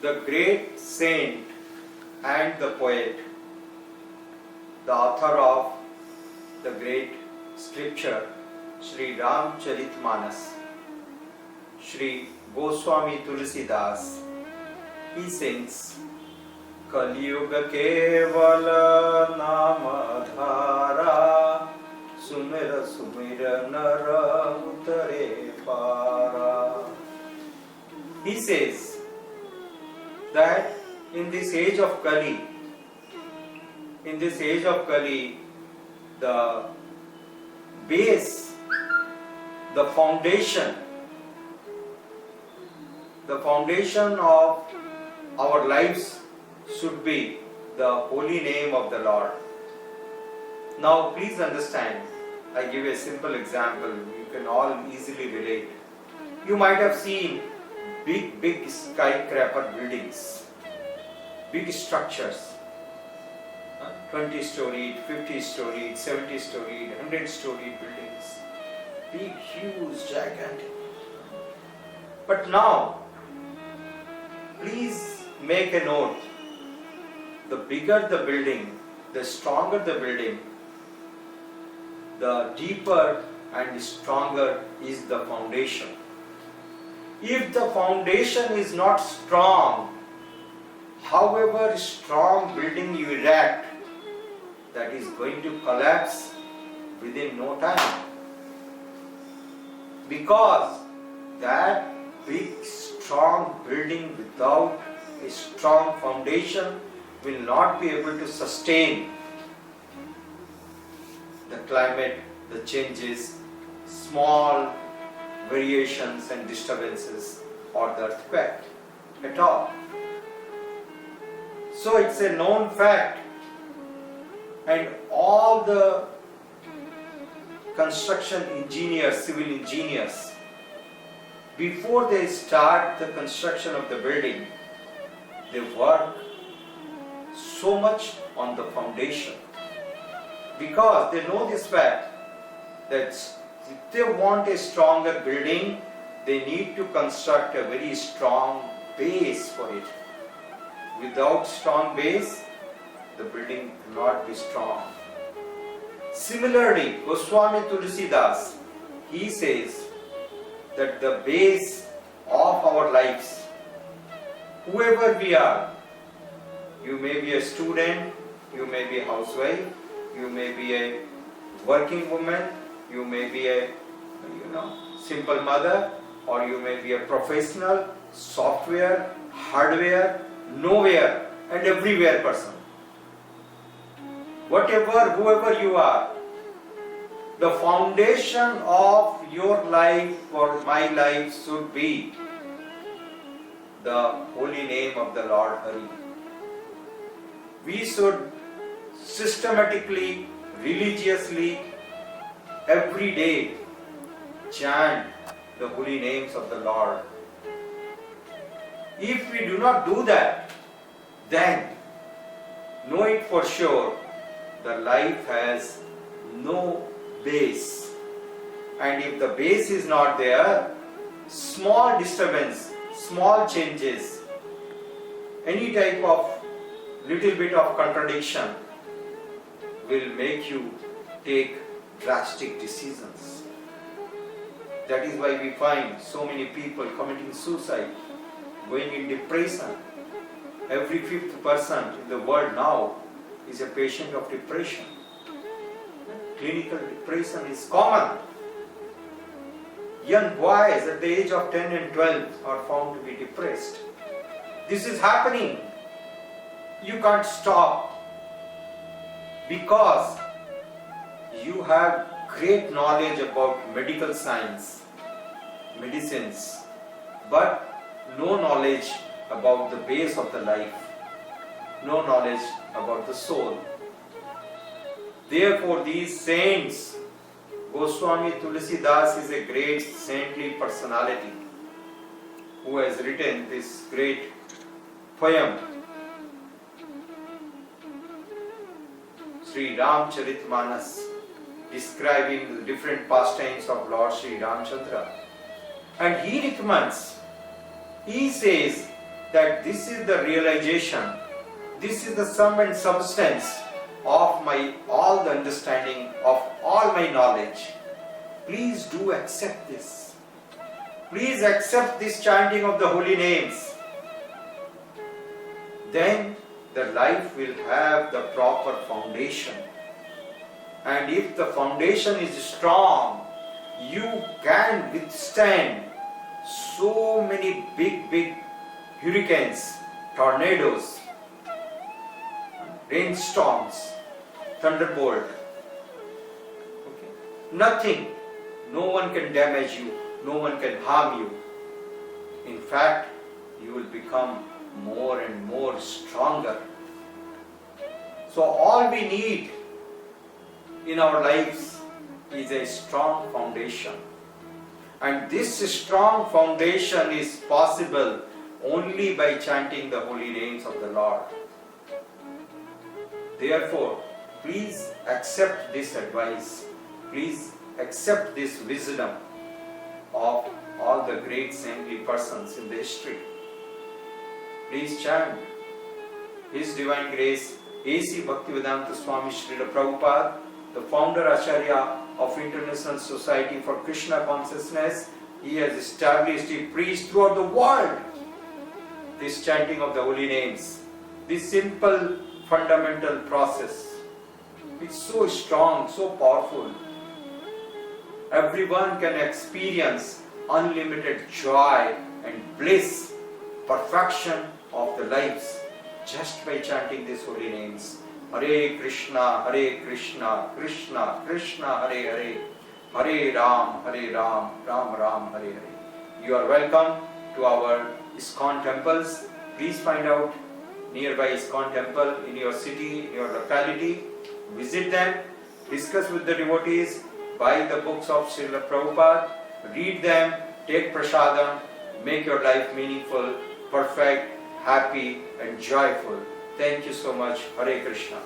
The great saint and the poet, the author of the great scripture, Sri Ramcharitmanas, Sri Goswami Tulsidas, he sings, Kaliyuga Kevala Namadhara, Sumira Sumira Nara Utare Para. He says that in this age of Kali, the base, the foundation of our lives should be the holy name of the Lord. Now please understand, I give a simple example, you can all easily relate. You might have seen big skyscraper buildings, big structures, 20-storied, 50-storied, 70-storied, 100-storied buildings, big, huge, gigantic. But now, please make a note, the bigger the building, the stronger the building, the deeper and stronger is the foundation. If the foundation is not strong, however strong building you erect, that is going to collapse within no time. Because that big strong building without a strong foundation will not be able to sustain the climate, the changes, small variations and disturbances or the earthquake at all. So it's a known fact, and all the construction engineers, civil engineers, before they start the construction of the building, they work so much on the foundation, because they know this fact that if they want a stronger building, they need to construct a very strong base for it. Without strong base, the building cannot be strong. Similarly, Goswami Tulsidas, he says that the base of our lives, whoever we are, you may be a student, you may be a housewife, you may be a working woman, you may be a simple mother, or you may be a professional, software, hardware, nowhere and everywhere person. Whoever you are, the foundation of your life or my life should be the holy name of the Lord Hari. We should systematically, religiously, every day chant the holy names of the Lord. If we do not do that, then know it for sure, the life has no base. And if the base is not there, small disturbance, small changes, any type of little bit of contradiction will make you take drastic decisions. That is why we find so many people committing suicide, going in depression. Every fifth person in the world now is a patient of depression. Clinical depression is common. Young boys at the age of 10 and 12 are found to be depressed. This is happening. You can't stop, because you have great knowledge about medical science, medicines, but no knowledge about the base of the life, no knowledge about the soul. Therefore, these saints, Goswami Tulsidas is a great saintly personality who has written this great poem, Sri Ramcharitmanas, describing the different pastimes of Lord Sri Ramchandra. And he recommends, he says that this is the realization, this is the sum and substance of my all the understanding of all my knowledge. Please do accept this. Please accept this chanting of the holy names. Then the life will have the proper foundation. And if the foundation is strong, you can withstand so many big hurricanes, tornadoes, rainstorms, thunderbolt. Okay. Nothing, no one can damage you, no one can harm you. In fact, you will become more and more stronger. So all we need in our lives is a strong foundation. And this strong foundation is possible only by chanting the holy names of the Lord. Therefore, please accept this advice. Please accept this wisdom of all the great saintly persons in the history. Please chant His Divine Grace, A.C. Bhaktivedanta Swami Srila Prabhupada, the founder Acharya of International Society for Krishna Consciousness. He has established, he preached throughout the world this chanting of the holy names, this simple fundamental process. It's so strong, so powerful. Everyone can experience unlimited joy and bliss, perfection of the lives just by chanting these holy names. Hare Krishna, Krishna Krishna, Hare Hare, Hare Ram, Ram Ram, Hare Hare. You are welcome to our ISKCON temples. Please find out nearby ISKCON temple in your city, in your locality. Visit them, discuss with the devotees, buy the books of Srila Prabhupada, read them, take prasadam, make your life meaningful, perfect, happy and joyful. Thank you so much. Hare Krishna.